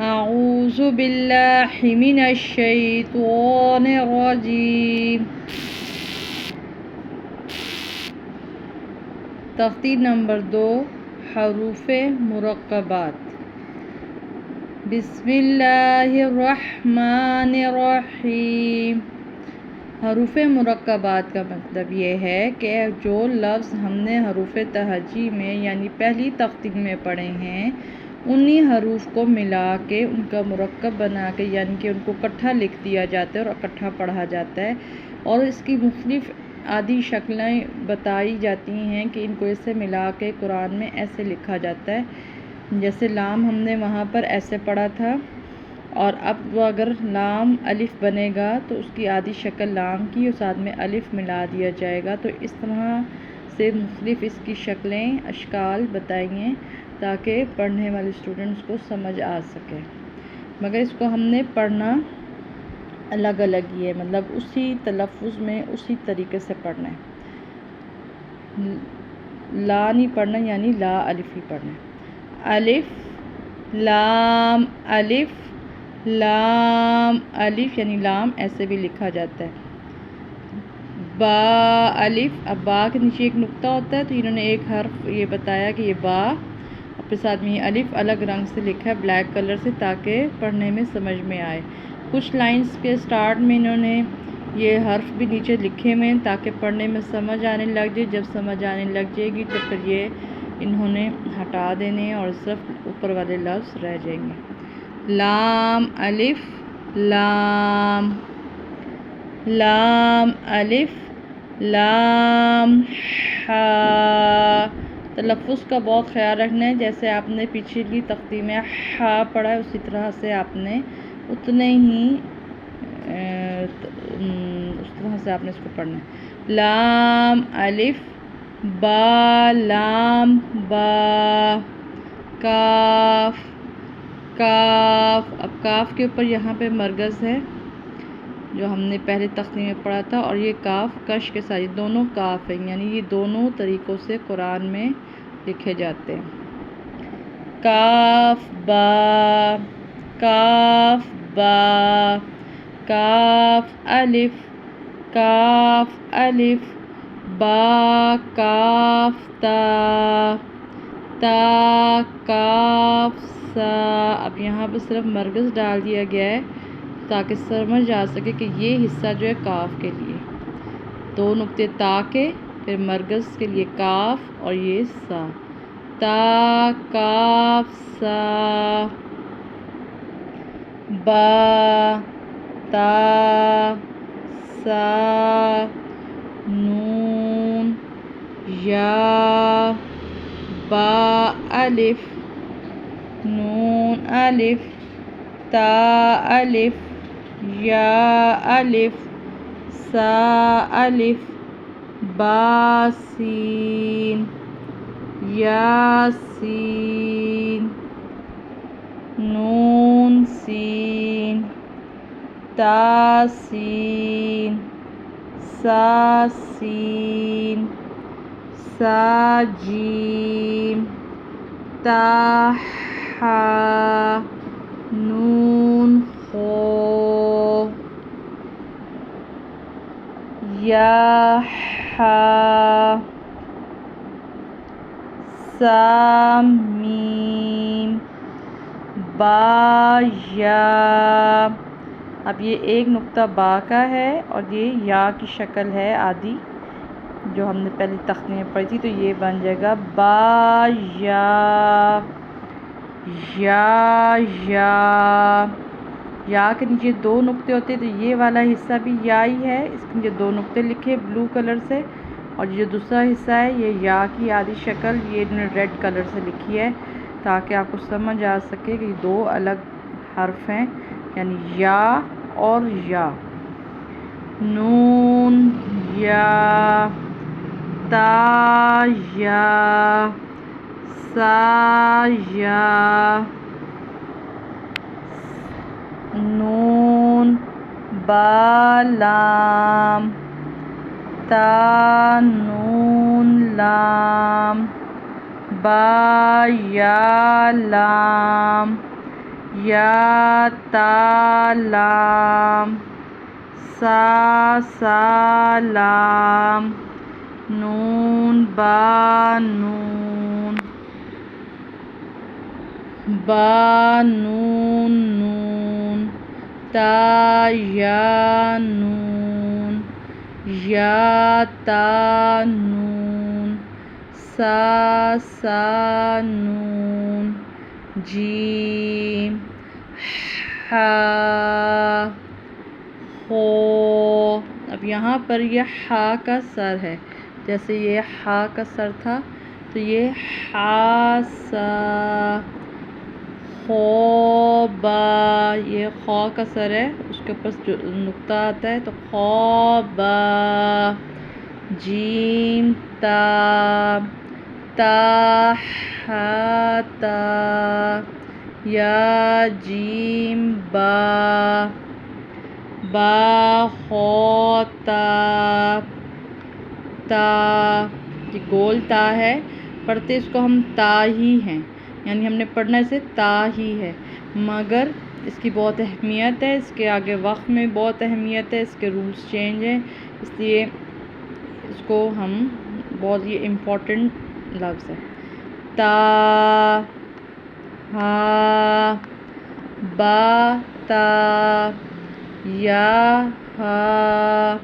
اعوذ باللہ من الشیطان الرجیم۔ تختی نمبر 2، حروف مرکبات۔ بسم اللہ الرحمن الرحیم۔ حروف مرکبات کا مطلب یہ ہے کہ جو لفظ ہم نے حروف تہجی میں یعنی پہلی تختی میں پڑھے ہیں انہی حروف کو ملا کے ان کا مرکب بنا کے یعنی کہ ان کو اکٹھا لکھ دیا جاتا ہے اور اکٹھا پڑھا جاتا ہے، اور اس کی مختلف عادی شکلیں بتائی جاتی ہیں کہ ان کو اسے ملا کے قرآن میں ایسے لکھا جاتا ہے۔ جیسے لام ہم نے وہاں پر ایسے پڑھا تھا، اور اب وہ اگر لام الف بنے گا تو اس کی عادی شکل لام کی اور ساتھ میں الف ملا دیا جائے گا، تو اس طرح سے مختلف اس کی شکلیں اشکال بتائیں تاکہ پڑھنے والے اسٹوڈنٹس کو سمجھ آ سکے، مگر اس کو ہم نے پڑھنا الگ الگ ہی ہے، مطلب اسی تلفظ میں اسی طریقے سے پڑھنا ہے۔ لا نہیں پڑھنا یعنی لا الف ہی پڑھنا ہے۔ الف لام الف لام الف یعنی لام ایسے بھی لکھا جاتا ہے۔ با الف، اب با کے نیچے ایک نقطہ ہوتا ہے تو انہوں نے ایک حرف یہ بتایا کہ یہ با، اپنے ساتھ میں یہ الف الگ رنگ سے لکھا ہے بلیک کلر سے تاکہ پڑھنے میں سمجھ میں آئے۔ کچھ لائنز کے سٹارٹ میں انہوں نے یہ حرف بھی نیچے لکھے ہوئے تاکہ پڑھنے میں سمجھ آنے لگ جائے، جب سمجھ آنے لگ جائے گی تو پھر یہ انہوں نے ہٹا دینے اور صرف اوپر والے لفظ رہ جائیں گے۔ لام الف لام لام الف لام ہا۔ تلفظ کا بہت خیال رکھنا ہے، جیسے آپ نے پچھلی تختی میں ہا پڑھا ہے اسی طرح سے آپ نے اتنے ہی اس طرح سے آپ نے اس کو پڑھنا ہے۔ لام الف با لام با کاف کاف، اب کاف کے اوپر یہاں پہ مرکز ہے جو ہم نے پہلے تختی میں پڑھا تھا، اور یہ کاف کش کے ساتھ، یہ دونوں کاف ہیں یعنی یہ دونوں طریقوں سے قرآن میں لکھے جاتے ہیں۔ کاف با کاف با کاف الف با کاف تا تا کاف سا۔ اب یہاں پہ صرف مرکز ڈال دیا گیا ہے تاکہ سمجھ آ سکے کہ یہ حصہ جو ہے کاف کے لیے، دو نقطے تا کے پھر مرکز کے لیے کاف اور یہ سا، تا کاف سا با تا سا نون یا با الف نون الف تا الف یا الف سا الف با سین یا سین نون سین تا سین سا سین سا جیم تا حا نون خو یا حا سا میم با یا۔ اب یہ ایک نقطہ با کا ہے اور یہ یا کی شکل ہے عادی جو ہم نے پہلی تختی میں پڑھی تھی، تو یہ بن جائے گا با یا یا یا۔ یا کے نیچے دو نقطے ہوتے ہیں تو یہ والا حصہ بھی یا ہی ہے، اس کے نیچے دو نقطے لکھے بلو کلر سے، اور جو دوسرا حصہ ہے یہ یا کی عادی شکل یہ انہوں نے ریڈ کلر سے لکھی ہے تاکہ آپ کو سمجھ آ سکے کہ یہ دو الگ حرف ہیں یعنی یا اور یا۔ نون یا تا یا سا یا نون با لام تا نون لام با یا لام یا تا لام، سا لام، نون با نون، با نون نون، تا یا نون، یا تا نون، سا نون، جیم ہا خو۔ اب یہاں پر یہ ہا کا سر ہے، جیسے یہ ہا کا سر تھا تو یہ ہا سا، خو با، یہ خو کا سر ہے، اس کے اوپر جو نقطہ آتا ہے تو خو با، جیم تا، تا ہا تا، یا جیم با، با خو تا، تا، یہ گول تا ہے، پڑھتے اس کو ہم تا ہی ہیں، یعنی ہم نے پڑھنا اسے تا ہی ہے، مگر اس کی بہت اہمیت ہے، اس کے آگے وقت میں بہت اہمیت ہے، اس کے رولز چینج ہیں، اس لیے اس کو ہم بہت یہ امپورٹنٹ لفظ ہے۔ تا، ہا، با تا، یا ہا،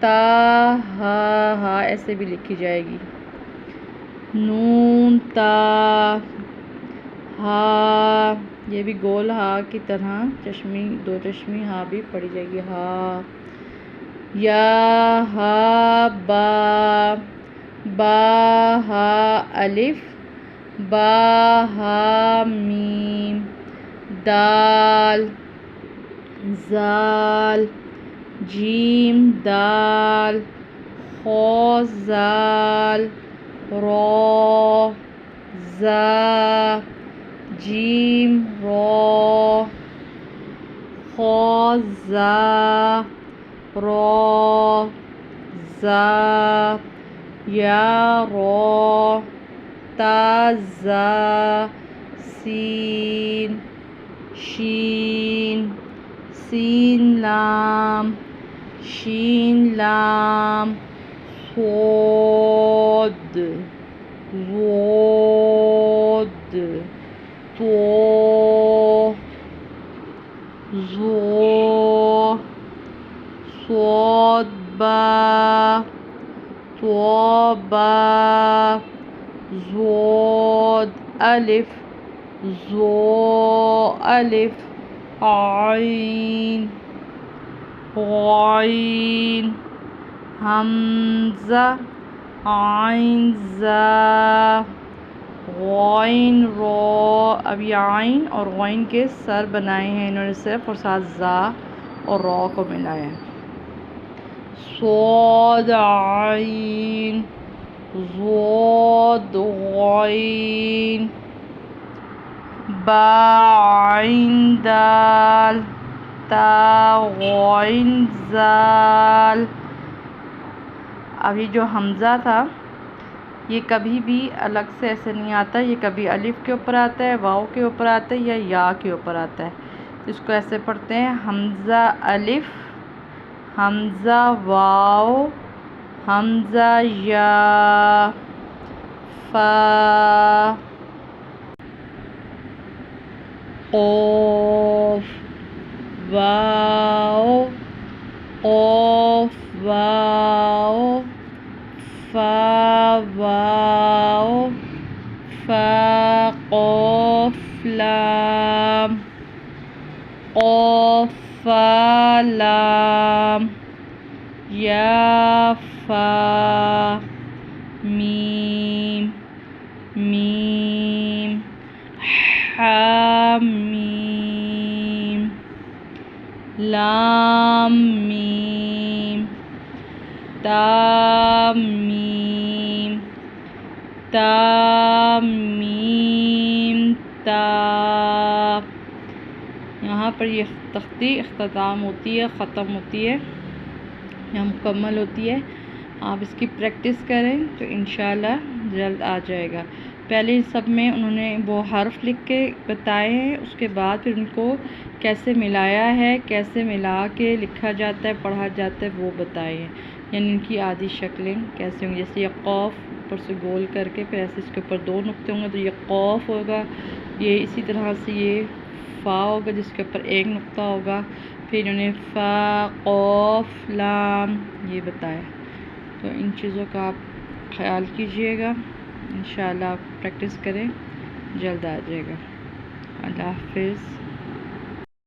تا ہا، ایسے بھی لکھی جائے گی، نون تا، ہا، یہ بھی گول ہا کی طرح چشمی، دو چشمی ہا بھی پڑھی جائے گی، ہا، یا ہا با، با ہا الف، با ہا میم، دال، زال، جیم دال، خو زال، رو، زا، جیم رو، خو زا، رو، زا، یا رو، تا زا، سین، شین، سین لام، شین لام، صاد، ضاد، طو، ظو، صاد با، طوبا، ضاد الف، ظو الف، عین، غین، حمزہ، عین زا، غین رو۔ اب یہ عین اور غین کے سر بنائے ہیں انہوں نے صرف، اور ساتھ زا اور رو کو ملایا ہے۔ صاد عین، ضاد غین، با عین دال، تا غین زال۔ اب یہ جو حمزہ تھا یہ کبھی بھی الگ سے ایسے نہیں آتا، یہ کبھی الف کے اوپر آتا ہے، واؤ کے اوپر آتا ہے، یا کے اوپر آتا ہے، اس کو ایسے پڑھتے ہیں، حمزہ الف، حمزہ واو، حمزہ یا، فا، قوف، واو، قوف واو، فا واو، فا قوف لام، قوف فا لام، یا فا، میم، میم، حا میم، لام میم، تا میم، تا میم تا۔ یہاں پر یہ تختی اختتام ہوتی ہے، ختم ہوتی ہے، یہاں مکمل ہوتی ہے۔ آپ اس کی پریکٹس کریں تو انشاءاللہ جلد آ جائے گا۔ پہلے سب میں انہوں نے وہ حرف لکھ کے بتائے ہیں، اس کے بعد پھر ان کو کیسے ملایا ہے، کیسے ملا کے لکھا جاتا ہے، پڑھا جاتا ہے، وہ بتائے ہیں، یعنی ان کی آدھی شکلیں کیسے ہوں گی. جیسے یہ قوف اوپر سے گول کر کے پھر ایسے اس کے اوپر 2 نقطے ہوں گے تو یہ قوف ہوگا. یہ اسی طرح سے یہ فا ہوگا جس کے اوپر 1 نقطہ ہوگا. پھر انہوں نے فا قوف لام یہ بتایا. تو ان چیزوں کا آپ خیال کیجئے گا، انشاءاللہ آپ پریکٹس کریں، جلد آ جائے گا. اللہ حافظ.